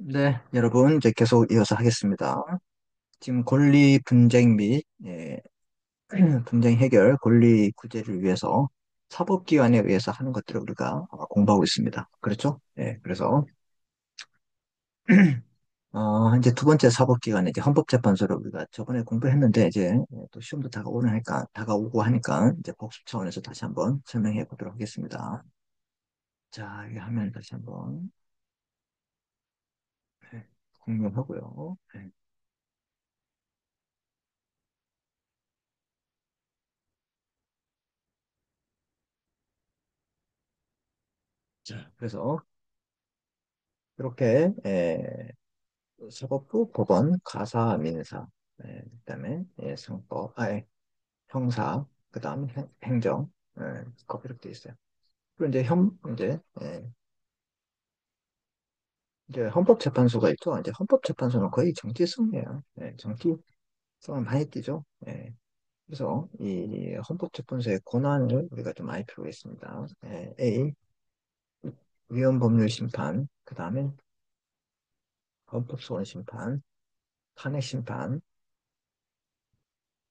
네, 여러분, 이제 계속 이어서 하겠습니다. 지금 권리 분쟁 및 분쟁 해결, 권리 구제를 위해서 사법기관에 의해서 하는 것들을 우리가 공부하고 있습니다. 그렇죠? 네, 그래서 이제 두 번째 사법기관은 이제 헌법재판소를 우리가 저번에 공부했는데 이제 또 시험도 다가오고 하니까 이제 복습 차원에서 다시 한번 설명해 보도록 하겠습니다. 자, 이 화면 다시 한번 네, 공유하고요. 네. 자, 그래서 이렇게 사법부, 법원, 가사, 민사, 그다음에 상법, 형사, 그다음 행정, 이렇게 돼 있어요. 그리고 이제 이제 헌법재판소가 있죠. 이제 헌법재판소는 거의 정치성이에요. 정치성을 많이 띠죠. 그래서 이 헌법재판소의 권한을 우리가 좀 알 필요가 있습니다. A, 위헌법률 심판, 그다음에 헌법소원 심판, 탄핵 심판,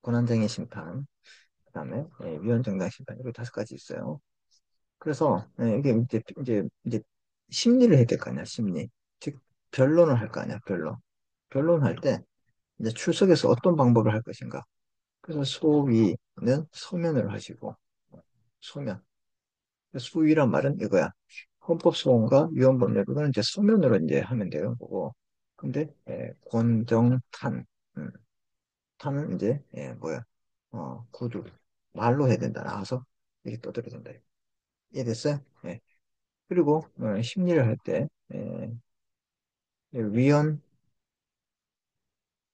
권한쟁의 심판, 그다음에 위헌정당 심판 이렇게 다섯 가지 있어요. 그래서 이게 이제 심리를 해야 될 거 아니야, 심리. 즉 변론을 할 거 아니야, 변론. 변론할 때 이제 출석에서 어떤 방법을 할 것인가. 그래서 소위는 서면을 하시고 소면. 소위란 말은 이거야. 헌법소원과 위헌법률은 이제 서면으로 이제 하면 되는 거고. 근데 권정탄, 음, 탄은 이제 뭐야, 구두 말로 해야 된다. 나와서 이렇게 떠들어야 된다. 이해됐어요? 그리고 심리를 할 때 위헌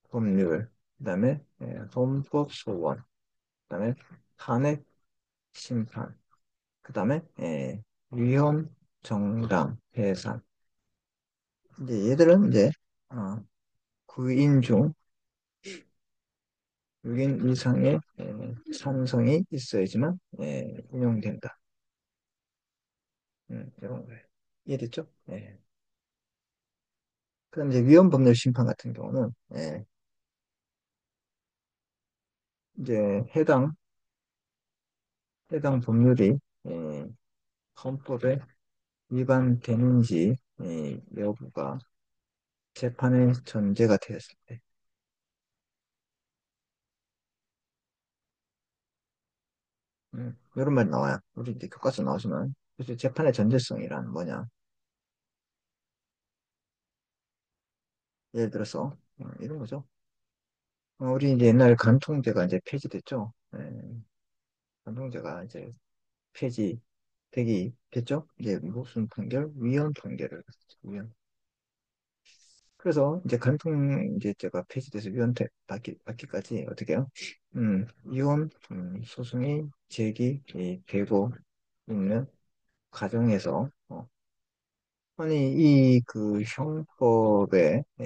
법률, 그다음에 헌법 소원, 그다음에 탄핵 심판, 그다음에 위헌 정당 해산. 이제 얘들은 이제 어, 9인 중 6인 이상의 찬성이 있어야지만 인용된다. 이런 거예요. 이해됐죠? 그럼 이제 위헌 법률 심판 같은 경우는 이제 해당 법률이 예, 헌법에 위반되는지 여부가 재판의 전제가 되었을 때 이런 말이 나와요. 우리 이제 교과서 나오지만 그래서 재판의 전제성이란 뭐냐? 예를 들어서 이런 거죠. 우리 이제 옛날 간통죄가 이제 폐지됐죠. 간통죄가 이제 폐지되기 됐죠. 이제 무슨 판결? 위헌 판결을 위헌. 그래서 이제 간통죄가 폐지돼서 받기까지 어떻게 해요? 이혼 소송이 되고 있는 과정에서 아니 이 그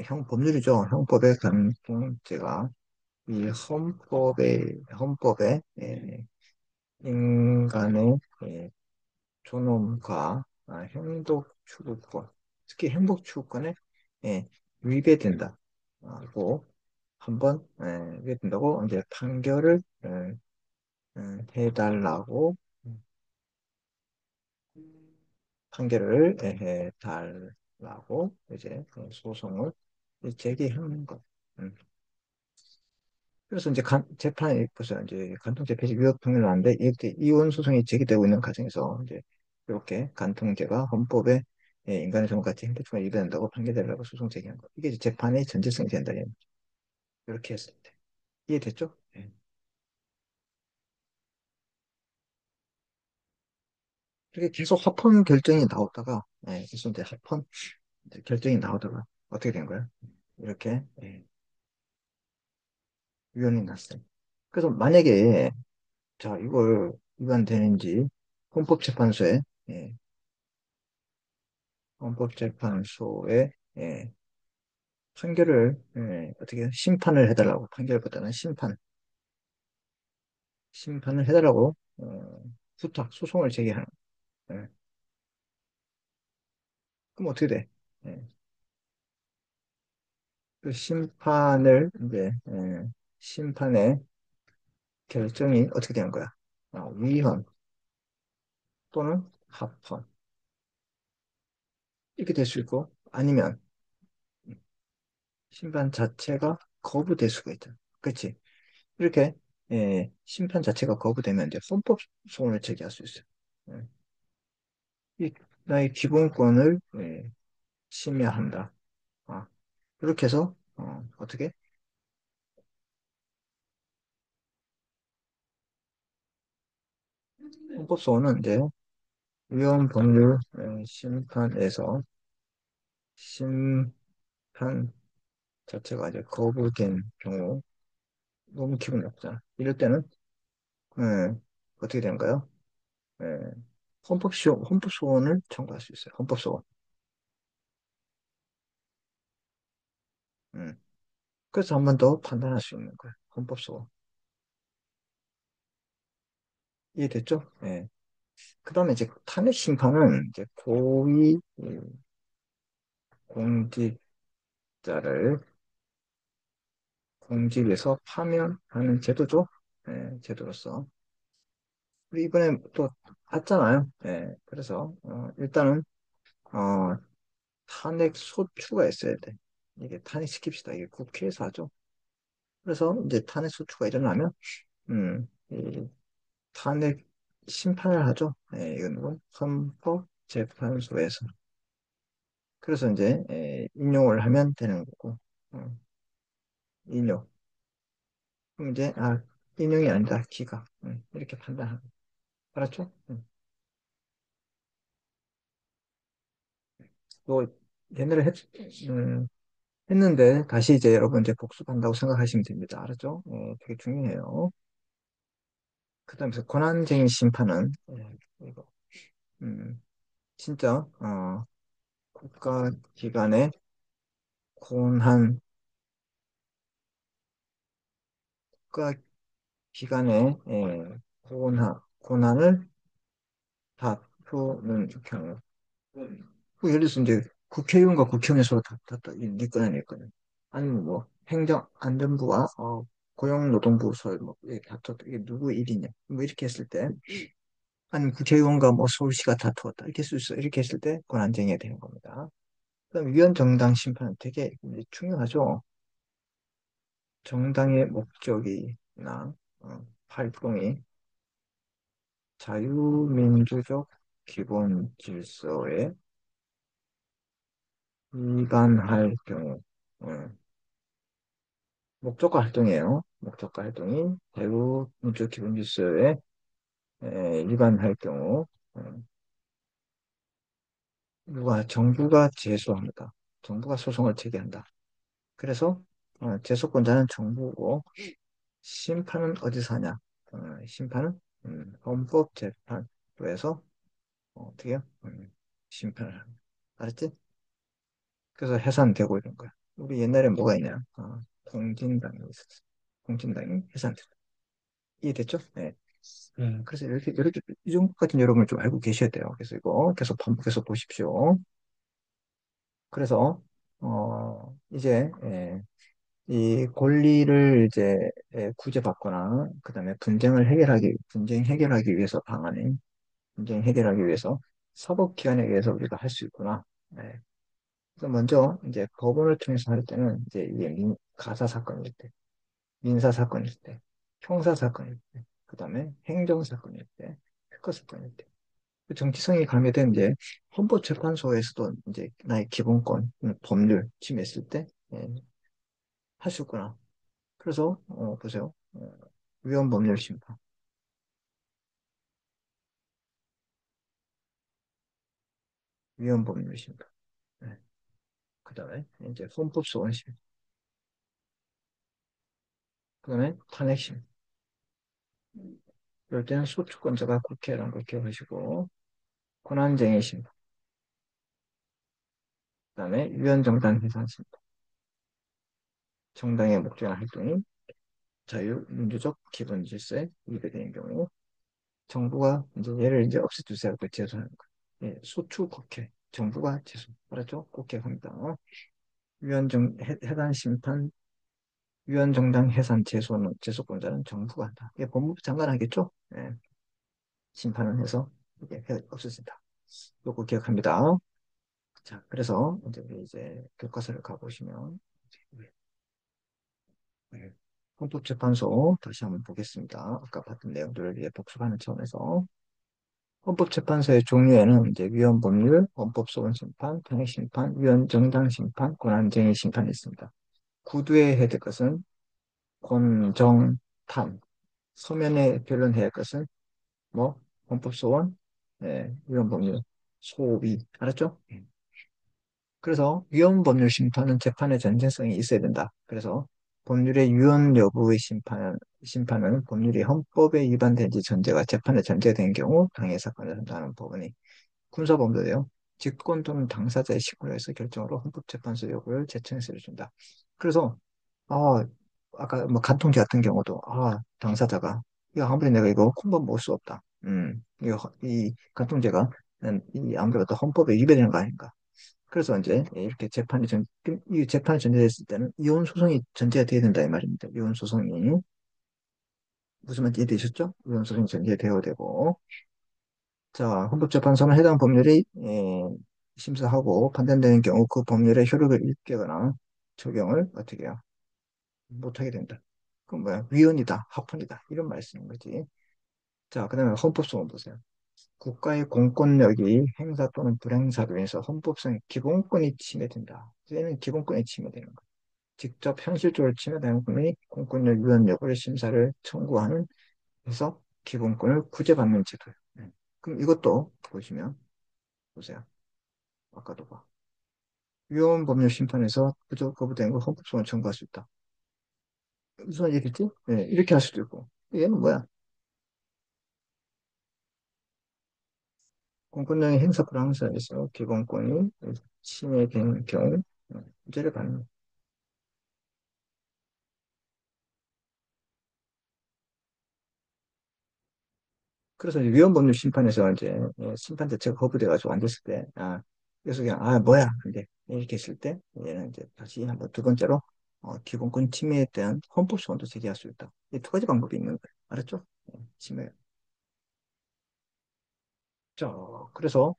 형법률이죠. 형법의 간통죄가 이 헌법에 인간의 존엄과 행복 추구권, 특히 행복 추구권에 위배된다고 한번 위배된다고 이제 판결을 해달라고 판결을 해달라고 이제 소송을 제기하는 것. 음. 그래서 이제 재판에 벌써 이제 간통죄 폐지 위헌 판결 나는데 이렇게 이혼 소송이 제기되고 있는 과정에서 이제 이렇게 간통죄가 헌법에 인간의 존엄같이 행복주가 위배된다고 판결되려고 소송 제기한 거. 이게 이제 재판의 전제성이 된다. 이렇게 했을 때. 이해됐죠? 이렇게 계속 합헌 결정이 나오다가 그래서 이제 합헌 이제 결정이 나오다가 어떻게 된 거야? 이렇게 위헌이 났어요. 그래서 만약에 자 이걸 위반되는지 헌법재판소에 예, 헌법재판소에 판결을 어떻게 심판을 해달라고 판결보다는 심판을 해달라고 소송을 제기하는 거예요. 그럼 어떻게 돼? 예. 그 심판을 이제 심판의 결정이 어떻게 되는 거야? 위헌 또는 합헌 이렇게 될 수 있고 아니면 심판 자체가 거부될 수가 있다. 그렇지? 이렇게 심판 자체가 거부되면 이제 헌법 소원을 제기할 수 있어요. 예, 이 나의 기본권을 침해한다. 아, 이렇게 해서 어떻게 헌법 소원은 이제 위헌 법률 심판에서 심판 자체가 이제 거부된 경우 너무 기분이 나쁘잖아. 이럴 때는 예, 어떻게 되는가요? 예, 헌법 소원을 청구할 수 있어요. 헌법 소원. 음. 그래서 한 번 더 판단할 수 있는 거예요. 헌법 소원. 이해됐죠? 예. 그다음에 이제 탄핵 심판은 이제 고위 공직자를 공직에서 파면하는 제도죠. 제도로서. 우리 이번에 또 봤잖아요. 그래서 일단은 어, 탄핵 소추가 있어야 돼. 이게 탄핵시킵시다. 이게 국회에서 하죠. 그래서 이제 탄핵 소추가 일어나면 이 탄핵 심판을 하죠. 이건 헌법재판소에서. 그래서 이제 인용을 하면 되는 거고, 음, 인용. 그럼 이제 인용이 아니다 기각. 이렇게 판단하고. 알았죠? 또 옛날에 음, 했는데 다시 이제 여러분 이제 복습한다고 생각하시면 됩니다. 알았죠? 되게 중요해요. 그다음에 권한쟁의 심판은 이거 진짜 국가기관의 권한 국가기관의 권한을 다투는 경우. 예를 들어서 이제 국회의원과 국회의원 서로 네 건이나 내 거는 아니면 뭐 행정안전부와 고용노동부 서로 뭐 이렇게 다투었다. 이게 누구 일이냐? 뭐 이렇게 했을 때 아니면 국회의원과 뭐 서울시가 다투었다. 이렇게 쓸 수 있어. 이렇게 했을 때 권한쟁의가 되는 겁니다. 그다음 위헌정당 심판은 되게 이제 중요하죠. 정당의 목적이나 활동이 자유민주적 기본 질서에 위반할 경우, 어, 목적과 활동이에요. 목적과 활동이 자유민주적 기본 질서에 위반할 경우, 어, 정부가 제소합니다. 정부가 소송을 제기한다. 그래서 제소권자는 정부고 심판은 어디서 하냐? 심판은 헌법재판소에서 어떻게 해요? 심판을 합니다. 알았지? 그래서 해산되고 이런 거야. 우리 옛날에 뭐가 있냐? 공진당이 있었어. 공진당이 해산됐다. 이해됐죠? 네. 그래서 이렇게 이 정도까지는 여러분 좀 알고 계셔야 돼요. 그래서 이거 계속 반복해서 보십시오. 그래서 이제 이 권리를 이제 구제받거나 그다음에 분쟁 해결하기 위해서 방안인 분쟁 해결하기 위해서 사법기관에 의해서 우리가 할 수 있구나. 네. 그래서 먼저 이제 법원을 통해서 할 때는 이제 이게 가사 사건일 때, 민사 사건일 때, 형사 사건일 때, 그다음에 행정 사건일 때, 특허 사건일 때. 그 정치성이 가미된 이제 헌법재판소에서도 이제 나의 기본권, 법률 침해했을 때 할 수 있구나. 그래서 보세요. 위헌법률 심판, 위헌법률 심판. 네. 그다음에 이제 헌법소원 심판, 그다음에 탄핵 심판. 이럴 때는 소추권자가 국회라는 걸 기억하시고 권한쟁의 심판, 그다음에 위헌정당 해산 심판. 정당의 목적이나 활동이 자유민주적 기본 질서에 위배되는 경우 정부가 이제 얘를 이제 없애주세요. 그 제소하는 거. 예, 소추 국회. 정부가 제소. 알았죠? 국회 갑니다. 해당 심판, 위헌 정당 해산 제소권자는 정부가 한다. 이게 법무부 장관 하겠죠? 예, 심판을 해서 이게 없어진다. 요거 기억합니다. 자, 그래서 이제 교과서를 가보시면 네. 헌법재판소 다시 한번 보겠습니다. 아까 봤던 내용들을 위해 복습하는 차원에서 헌법재판소의 종류에는 이제 위헌법률, 헌법소원 심판, 탄핵심판, 위헌정당 심판, 권한쟁의 심판이 있습니다. 구두에 해야 될 것은 권, 정, 탄. 서면에 변론해야 할 것은 뭐 헌법소원, 위헌법률, 소위. 알았죠? 그래서 위헌법률 심판은 재판의 전쟁성이 있어야 된다. 그래서 법률의 위헌 여부의 심판은 법률이 헌법에 위반된지 전제가 재판에 전제된 경우 당해 사건을 선고하는 법원이 군사범죄요. 직권 또는 당사자의 식구로 해서 결정으로 헌법재판소 요구를 제청해서 준다. 그래서 아 아까 뭐 간통죄 같은 경우도 당사자가 이거 아무리 내가 이거 콩밥 먹을 수 없다. 이 간통죄가 안 그래도 헌법에 위배되는 거 아닌가? 그래서 이제 이렇게 이 재판이 전제됐을 때는 이혼 소송이 전제가 돼야 된다 이 말입니다. 이혼 소송이 무슨 말인지 이해되셨죠? 이혼 소송이 전제되어야 되고 자 헌법재판소는 해당 법률이 심사하고 판단되는 경우 그 법률의 효력을 일깨거나 적용을 어떻게 해요? 못하게 된다. 그럼 뭐야? 위헌이다, 합헌이다 이런 말을 쓰는 거지. 자 그다음에 헌법소원 보세요. 국가의 공권력이 행사 또는 불행사로 인해서 헌법상 기본권이 침해된다. 얘는 기본권이 침해되는 거야. 직접 현실적으로 침해되는 권이 공권력 위헌 여부를 심사를 청구하는 해서 기본권을 구제받는 제도예요. 그럼 이것도 보시면 보세요. 아까도 봐. 위헌 법률 심판에서 부적 거부된 걸 헌법소원 청구할 수 있다. 무슨 얘기겠지? 이렇게 할 수도 있고. 얘는 뭐야? 공권력의 행사 불항사에서 기본권이 침해된 경우 구제를 받는 그래서 이제 위헌법률 심판에서 이제 심판 자체가 거부돼가지고 안 됐을 때, 그래서 그냥, 뭐야. 근데 이렇게 했을 때, 얘는 이제 다시 한번 두 번째로, 기본권 침해에 대한 헌법소원도 제기할 수 있다. 이 두 가지 방법이 있는 거예요. 알았죠? 침해. 자, 그래서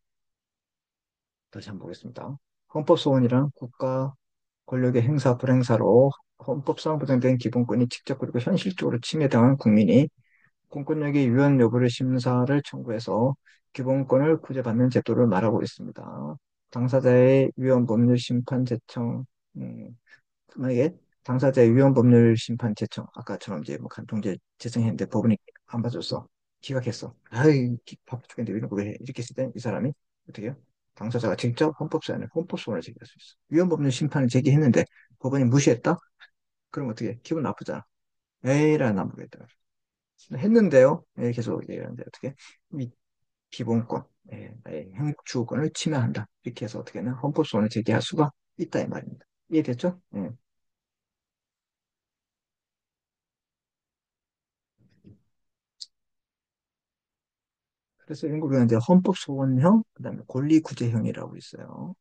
다시 한번 보겠습니다. 헌법소원이란 국가 권력의 행사, 불행사로 헌법상 보장된 기본권이 직접 그리고 현실적으로 침해당한 국민이 공권력의 유연 여부를 심사를 청구해서 기본권을 구제받는 제도를 말하고 있습니다. 당사자의 위헌 법률 심판 제청, 만약에 당사자의 위헌 법률 심판 제청, 아까처럼 이제 뭐 간통죄 제청했는데 법원이 안 봐줬어. 기각했어. 바빠 죽겠는데 이런 거 왜 해? 이렇게 했을 때 이 사람이 어떻게 해요? 당사자가 직접 헌법소원을 제기할 수 있어. 위헌 법률 심판을 제기했는데 법원이 무시했다? 그럼 어떻게 해? 기분 나쁘잖아. 에이라 나쁘겠다. 했는데요. 계속 얘기하는데 어떻게 이 기본권, 행복주권을 침해한다. 이렇게 해서 어떻게는 헌법소원을 제기할 수가 있다 이 말입니다. 이해됐죠? 그래서 이런 걸 우리가 이제 헌법소원형, 그다음에 권리구제형이라고 있어요.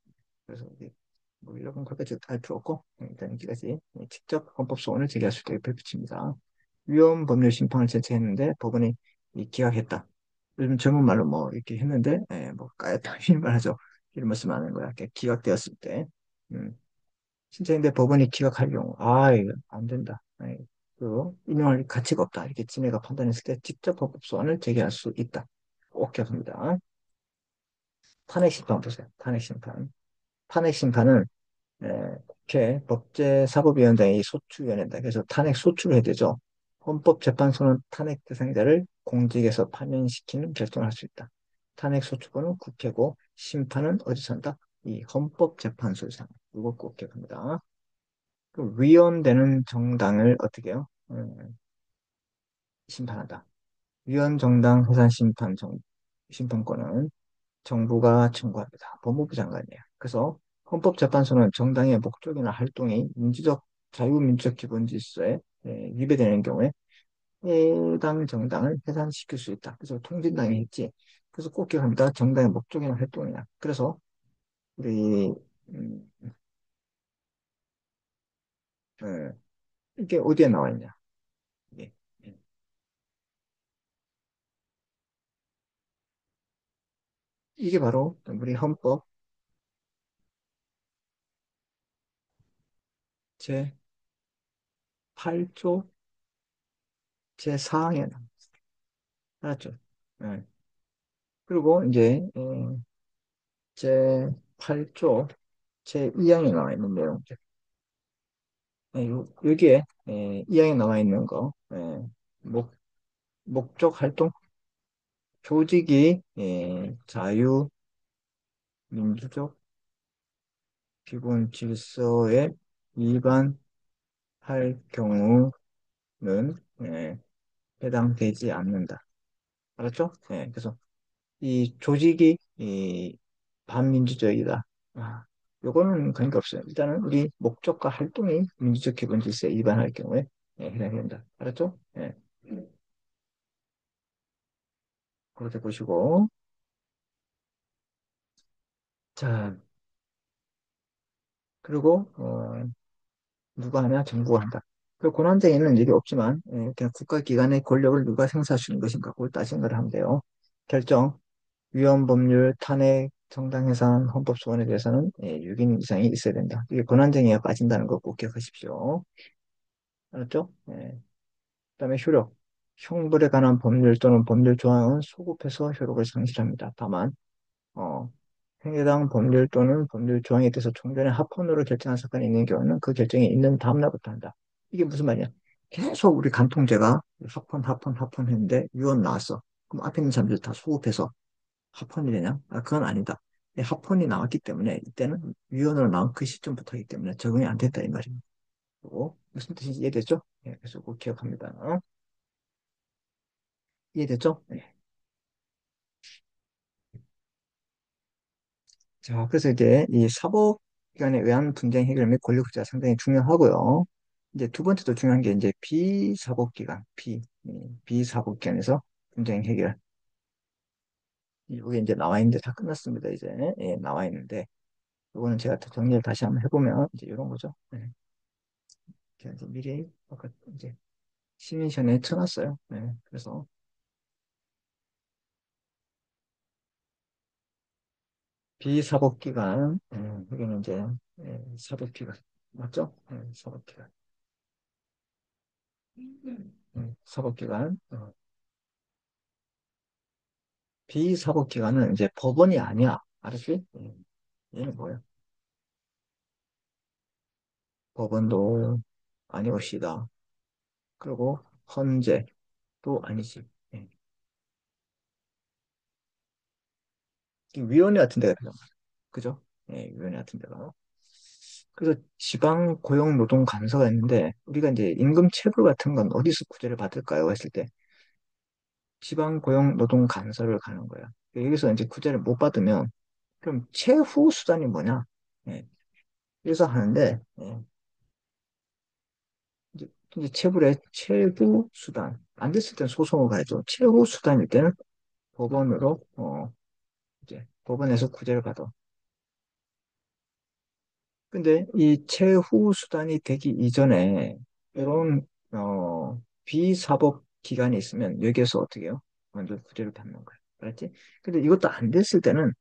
그래서 이게 뭐 이런 것까지 알 필요 없고 일단 여기까지 직접 헌법소원을 제기할 수 있도록 펼칩니다. 위헌 법률 심판을 제청했는데 법원이 기각했다. 요즘 젊은 말로 뭐 이렇게 했는데 뭐 까였다 이런 말 하죠. 이런 말씀 하는 거야. 이렇게 기각되었을 때 신청인데 법원이 기각할 경우 이거 안 된다. 인용할 가치가 없다. 이렇게 지네가 판단했을 때 직접 헌법소원을 제기할 수 있다. 꼭 기억합니다. 탄핵심판 보세요. 탄핵심판. 탄핵심판은 국회 법제사법위원장이 소추위원회다. 그래서 탄핵 소추를 해야 되죠. 헌법재판소는 탄핵 대상자를 공직에서 파면시키는 결정을 할 수 있다. 탄핵 소추권은 국회고 심판은 어디서 한다? 이 헌법재판소에서 한다. 이거 꼭 기억합니다. 그 위헌되는 정당을 어떻게 해요? 심판한다. 위헌 정당 해산 심판권은 정부가 청구합니다. 법무부 장관이에요. 그래서 헌법재판소는 정당의 목적이나 활동이 민주적, 자유민주적 기본 질서에 위배되는 경우에 해당 정당을 해산시킬 수 있다. 그래서 통진당이 했지. 그래서 꼭 기억합니다. 정당의 목적이나 활동이냐. 그래서 우리 음, 예. 이게 어디에 나와 있냐? 이게, 예. 이게 바로 우리 헌법 제8조 제4항에 나와. 알았죠? 예. 그리고 이제 제8조 제2항에 나와 있는 내용. 여기에 2항에 나와 있는 거, 목적 활동, 조직이 자유민주적 기본 질서에 위반할 경우는 해당되지 않는다. 알았죠? 그래서 이 조직이 반민주적이다. 아, 요거는 관계없어요. 일단은 우리 목적과 활동이 민주적 기본 질서에 위반할 경우에 해당이 된다. 알았죠? 그렇게 보시고. 자, 그리고 누가 하냐? 정부가 한다. 그 권한쟁의는 일이 없지만 그냥 국가기관의 권력을 누가 행사하시는 것인가 그걸 따지는 걸 하면 돼요. 결정, 위헌 법률, 탄핵, 정당 해산, 헌법 소원에 대해서는 6인 이상이 있어야 된다. 이게 권한쟁의가 빠진다는 거 꼭 기억하십시오. 알았죠? 그다음에 효력. 형벌에 관한 법률 또는 법률 조항은 소급해서 효력을 상실합니다. 다만 해당 법률 또는 법률 조항에 대해서 종전에 합헌으로 결정한 사건이 있는 경우는 그 결정이 있는 다음날부터 한다. 이게 무슨 말이야? 계속 우리 간통죄가 합헌 했는데 유언 나왔어. 그럼 앞에 있는 사람들 다 소급해서 합헌이 되냐? 아, 그건 아니다. 합헌이 나왔기 때문에 이때는 유언으로 나온 그 시점부터 하기 때문에 적응이 안 됐다 이 말입니다. 그리고 무슨 뜻인지 이해됐죠? 그래서 꼭 기억합니다. 이해됐죠? 네. 자, 그래서 이제 이 사법기관에 의한 분쟁 해결 및 권력투자 상당히 중요하고요. 이제 두 번째도 중요한 게 이제 비사법기관에서 분쟁 해결. 이게 이제 나와 있는데 다 끝났습니다. 이제 나와 있는데 이거는 제가 더 정리를 다시 한번 해보면 이제 이런 거죠. 제가 이제 미리 아까 이제 시민션에 쳐놨어요. 그래서 비사법기관, 여기는 이제 사법기관 맞죠? 사법기관. 사법기관. 비사법기관은 이제 법원이 아니야. 알았지? 얘는 뭐야? 법원도 아니옵시다. 그리고 헌재도 아니지. 예. 위원회 같은 데가 되잖아. 그죠? 위원회 같은 데가. 그래서 지방고용노동감사가 있는데 우리가 이제 임금 체불 같은 건 어디서 구제를 받을까요? 했을 때 지방고용노동감사를 가는 거야. 여기서 이제 구제를 못 받으면 그럼 최후 수단이 뭐냐? 예. 그래서 하는데 이제 체불의 최후 수단. 안 됐을 땐 소송을 가야죠. 최후 수단일 때는 법원으로, 이제 법원에서 구제를 받아. 근데 이 최후 수단이 되기 이전에 이런, 비사법 기관이 있으면 여기에서 어떻게 해요? 먼저 구제를 받는 거야. 알았지? 근데 이것도 안 됐을 때는,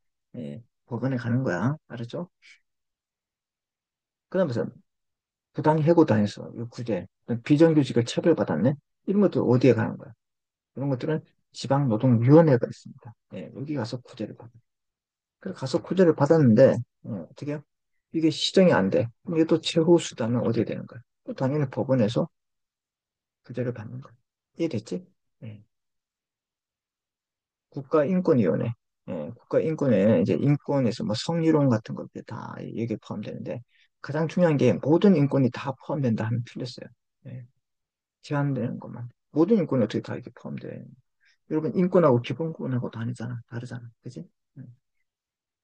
법원에 가는 거야. 알았죠? 그 다음에 부당해고 당해서 이 구제, 비정규직을 처벌받았네? 이런 것도 어디에 가는 거야? 이런 것들은 지방노동위원회가 있습니다. 여기 가서 구제를 받아요. 그래서 가서 구제를 받았는데, 어떻게 해요? 이게 시정이 안 돼. 그럼 이게 또 최후 수단은 어디에 되는 거야? 또 당연히 법원에서 구제를 받는 거야. 이해됐지? 예. 국가인권위원회. 국가인권위원회는 이제 인권에서 뭐 성희롱 같은 것들 다 여기에 포함되는데, 가장 중요한 게 모든 인권이 다 포함된다 하면 틀렸어요. 예. 제한되는 것만. 모든 인권이 어떻게 다 이렇게 포함돼? 여러분, 인권하고 기본권하고 다르잖아. 다르잖아. 그지?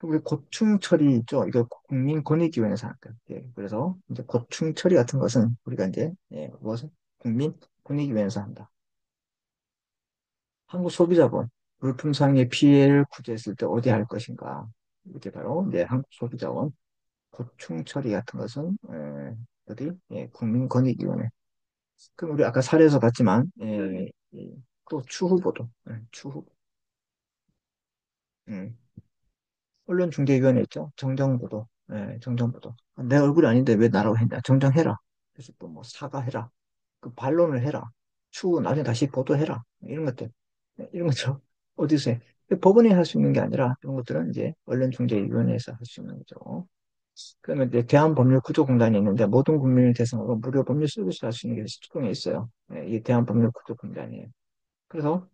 우리 고충 처리 있죠? 이거 국민권익위원회에서 할 거예요. 그래서 이제 고충 처리 같은 것은 우리가 이제 무엇은 국민권익위원회에서 한다. 한국소비자본 물품상의 피해를 구제했을 때 어디 할 것인가? 이게 바로 이제 한국소비자원 고충 처리 같은 것은 어디? 예, 국민권익위원회. 그럼 우리 아까 사례에서 봤지만, 예, 또 추후보도, 추후, 음, 언론중재위원회 있죠? 정정보도, 정정보도. 내 얼굴이 아닌데 왜 나라고 했냐? 정정해라. 그래서 또 뭐 사과해라. 그 반론을 해라. 추후 나중에 다시 보도해라. 이런 것들. 이런 것들 어디서 해? 법원이 할 수 있는 게 아니라 이런 것들은 이제 언론중재위원회에서 할 수 있는 거죠. 그러면 이제 대한법률구조공단이 있는데 모든 국민을 대상으로 무료 법률 서비스를 할 수 있는 게 수도권에 있어요. 이게 대한법률구조공단이에요. 그래서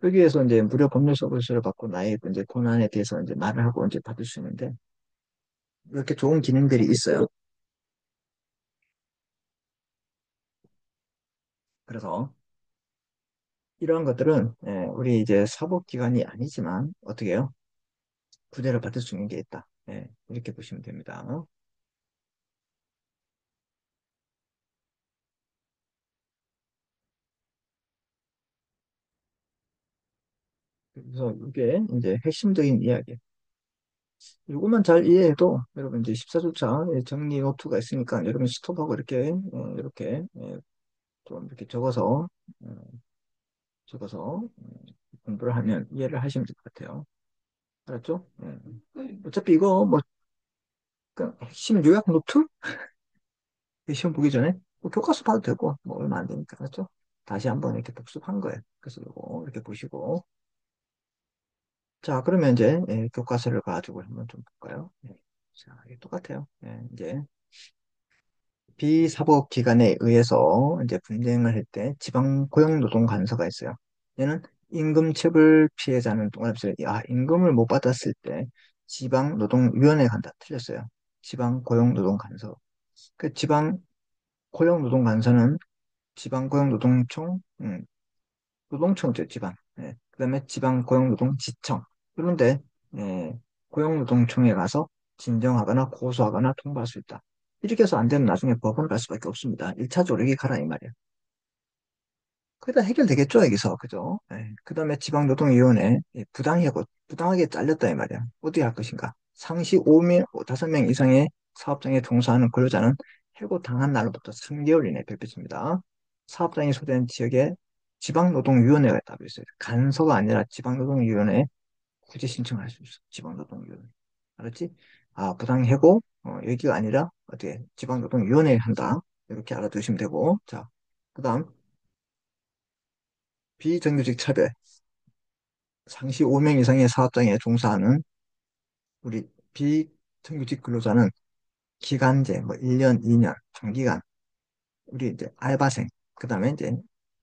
여기에서 이제 무료 법률 서비스를 받고 나의 이제 고난에 대해서 이제 말을 하고 이제 받을 수 있는데 이렇게 좋은 기능들이 있어요. 그래서 이러한 것들은 우리 이제 사법기관이 아니지만 어떻게 해요? 구제를 받을 수 있는 게 있다. 이렇게 보시면 됩니다. 그래서 이게 이제 핵심적인 이야기. 이것만 잘 이해해도 여러분 이제 14주차 정리 노트가 있으니까 여러분 스톱하고 이렇게 이렇게 좀 이렇게 어, 적어서 공부를 하면 이해를 하시면 될 것 같아요. 알았죠? 어차피 이거 뭐 그냥 핵심 요약 노트 시험 보기 전에 뭐 교과서 봐도 되고 뭐 얼마 안 되니까 알았죠? 다시 한번 이렇게 복습한 거예요. 그래서 이거 이렇게 보시고 자 그러면 이제 교과서를 가지고 한번 좀 볼까요? 자 이게 똑같아요. 이제 비사법기관에 의해서 이제 분쟁을 할 때 지방고용노동관서가 있어요. 얘는 임금체불 피해자는 동그라미 임금을 못 받았을 때 지방노동위원회 간다. 틀렸어요. 지방고용노동관서. 그 지방고용노동관서는 지방고용노동청, 노동청이죠, 지방. 그다음에 지방고용노동지청. 그런데 예, 고용노동청에 가서 진정하거나 고소하거나 통보할 수 있다. 이렇게 해서 안 되면 나중에 법원을 갈 수밖에 없습니다. 1차 조력이 가라 이 말이에요. 그게 다 해결되겠죠, 여기서. 그죠? 그다음에 지방노동위원회 부당하게 잘렸다 이 말이야. 어떻게 할 것인가? 상시 5명, 5명 이상의 사업장에 종사하는 근로자는 해고당한 날로부터 3개월 이내에 별표입니다. 사업장이 소재된 지역에 지방노동위원회가 따로 있어요. 간서가 아니라 지방노동위원회에 구제 신청을 할 수 있어. 지방노동위원회. 알았지? 아, 부당해고, 여기가 아니라, 어떻게, 지방노동위원회에 한다. 이렇게 알아두시면 되고. 자, 그 다음, 비정규직 차별. 상시 5명 이상의 사업장에 종사하는 우리 비정규직 근로자는 기간제, 뭐 1년, 2년, 장기간, 우리 이제 알바생, 그 다음에 이제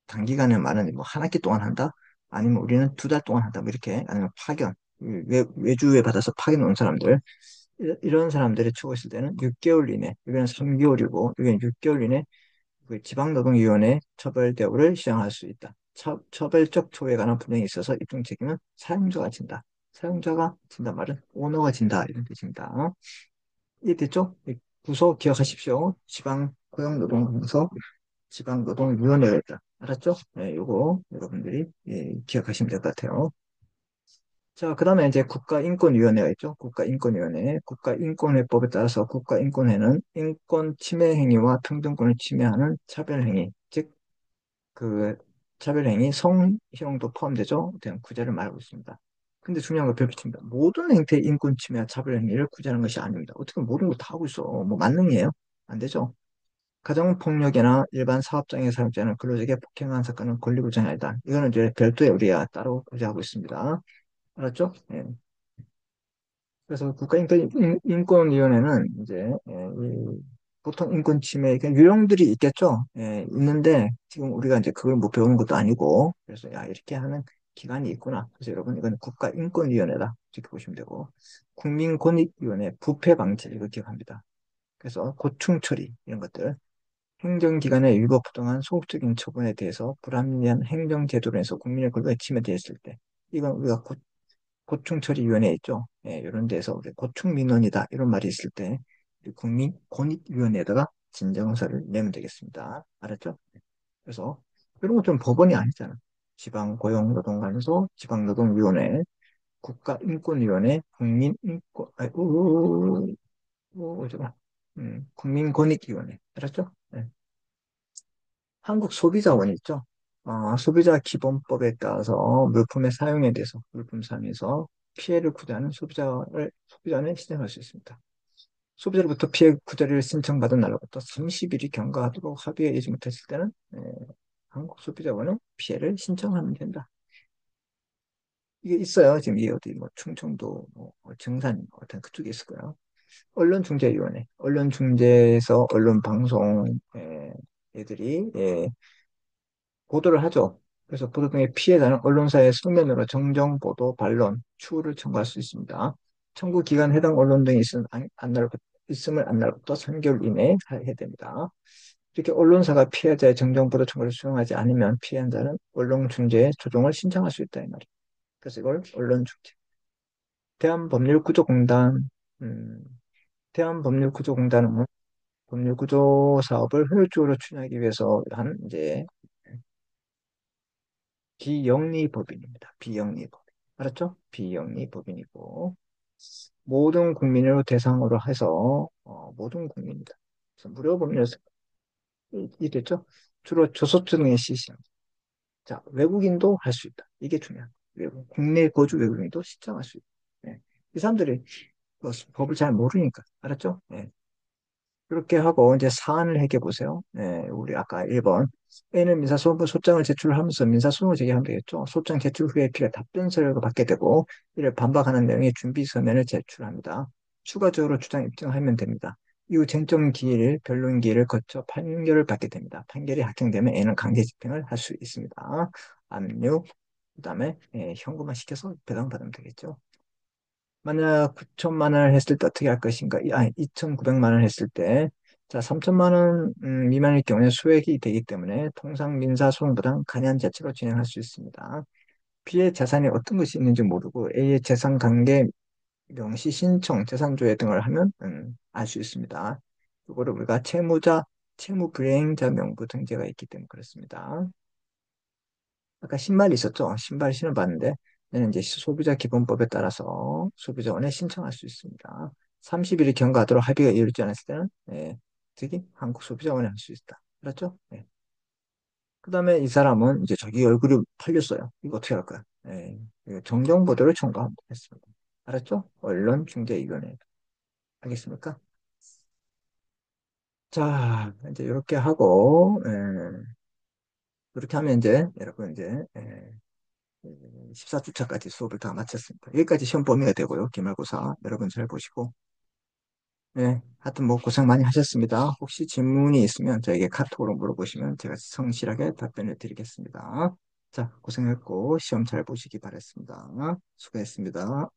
단기간에 말하는 뭐 한 학기 동안 한다? 아니면 우리는 2달 동안 한다? 뭐 이렇게, 아니면 파견, 외주에 받아서 파견 온 사람들, 이런 사람들이 추고 있을 때는 6개월 이내, 여기는 3개월이고, 여기는 6개월 이내 그 지방노동위원회 처벌 대우를 시행할 수 있다. 처벌적 초에 관한 분쟁이 있어서 입증 책임은 사용자가 진다. 사용자가 진단 말은 오너가 진다. 이런 뜻입니다. 이해됐죠? 부서 기억하십시오. 지방고용노동부서 지방노동위원회가 있다. 알았죠? 요거 여러분들이 기억하시면 될 것 같아요. 자, 그 다음에 이제 국가인권위원회가 있죠. 국가인권위원회. 국가인권회법에 따라서 국가인권회는 인권 침해 행위와 평등권을 침해하는 차별행위, 즉, 그 차별행위, 성희롱도 포함되죠. 대한 구제를 말하고 있습니다. 근데 중요한 건 별표입니다. 모든 행태의 인권 침해와 차별행위를 구제하는 것이 아닙니다. 어떻게 모든 걸 다 하고 있어. 뭐 만능이에요? 안 되죠. 가정폭력이나 일반 사업장에 사용되는 근로자에게 폭행한 사건은 권리구제가 아니다. 이거는 이제 별도의 우리가 따로 구제하고 있습니다. 알았죠? 그래서 국가인권위원회는 이제 보통 인권 침해 유형들이 있겠죠. 있는데 지금 우리가 이제 그걸 못 배우는 것도 아니고 그래서 야 이렇게 하는 기관이 있구나. 그래서 여러분 이건 국가인권위원회다 이렇게 보시면 되고 국민권익위원회 부패 방지 이거 기억합니다. 그래서 고충 처리 이런 것들 행정기관의 위법부당한 소극적인 처분에 대해서 불합리한 행정제도로 해서 국민의 권리가 침해되었을 때 이건 우리가 고충처리위원회 있죠. 이런 데서 우리 고충민원이다 이런 말이 있을 때 우리 국민권익위원회에다가 진정서를 내면 되겠습니다. 알았죠? 그래서 이런 것좀 법원이 아니잖아. 지방고용노동관서, 지방노동위원회, 국가인권위원회, 국민인권, 잠깐 국민권익위원회. 알았죠? 네. 한국소비자원 있죠? 소비자 기본법에 따라서 물품의 사용에 대해서, 물품 사용에서 피해를 구제하는 소비자는 신청할 수 있습니다. 소비자로부터 피해 구제를 신청받은 날로부터 30일이 경과하도록 합의에 이르지 못했을 때는 한국소비자원은 피해를 신청하면 된다. 이게 있어요. 지금 이게 어디 뭐 충청도, 뭐 증산 같은 그쪽에 있을 거예요. 언론중재위원회. 언론중재에서 언론방송 애들이 보도를 하죠. 그래서 보도 등의 피해자는 언론사의书면으로 정정, 보도, 반론, 추후를 청구할 수 있습니다. 청구 기간 해당 언론 등이 있음을 안 날부터 3개월 이내에 해야 됩니다. 이렇게 언론사가 피해자의 정정, 보도 청구를 수용하지 않으면 피해자는 언론중재의 조정을 신청할 수 있다 이 말이에요. 그래서 이걸 언론중재. 대한법률구조공단, 음, 대한법률구조공단은 법률구조 사업을 효율적으로 추진하기 위해서 한 이제 비영리법인입니다. 비영리법인. 알았죠? 비영리법인이고 모든 국민을 대상으로 해서 모든 국민이다. 그래서 무료 법률에서 됐죠? 주로 저소득층의 시장. 자, 외국인도 할 수 있다. 이게 중요한 거예요. 국내 거주 외국인도 신청할 수 있다. 네. 이 사람들이 그 법을 잘 모르니까. 알았죠? 네. 그렇게 하고 이제 사안을 해결해 보세요. 네, 우리 아까 1번. A는 민사소송부 소장을 제출하면서 민사소송을 제기하면 되겠죠. 소장 제출 후에 B가 답변서를 받게 되고 이를 반박하는 내용의 준비 서면을 제출합니다. 추가적으로 주장 입증하면 됩니다. 이후 쟁점 기일, 변론 기일을 거쳐 판결을 받게 됩니다. 판결이 확정되면 A는 강제 집행을 할 수 있습니다. 압류, 그다음에 현금화 시켜서 배당받으면 되겠죠. 만약 9천만 원을 했을 때 어떻게 할 것인가? 아니, 2,900만 원을 했을 때, 자, 3천만 원 미만일 경우에 소액이 되기 때문에 통상 민사소송보다 간이한 자체로 진행할 수 있습니다. B의 재산이 어떤 것이 있는지 모르고 A의 재산 관계, 명시 신청, 재산조회 등을 하면 알 수 있습니다. 이거를 우리가 채무불이행자 명부 등재가 있기 때문에 그렇습니다. 아까 신발이 있었죠? 신발 신어봤는데, 얘는 이제 소비자 기본법에 따라서 소비자원에 신청할 수 있습니다. 30일이 경과하도록 합의가 이루어지지 않았을 때는, 특히 한국 소비자원에 할 수 있다. 그렇죠? 네. 그 다음에 이 사람은 이제 자기 얼굴이 팔렸어요. 이거 어떻게 할까요? 이거 정정보도를 청구했습니다. 알았죠? 언론중재위원회. 알겠습니까? 자, 이제 이렇게 하고, 이렇게 하면 이제, 여러분 이제, 14주차까지 수업을 다 마쳤습니다. 여기까지 시험 범위가 되고요. 기말고사 여러분 잘 보시고. 네, 하여튼 뭐 고생 많이 하셨습니다. 혹시 질문이 있으면 저에게 카톡으로 물어보시면 제가 성실하게 답변을 드리겠습니다. 자, 고생했고 시험 잘 보시기 바랬습니다. 수고했습니다.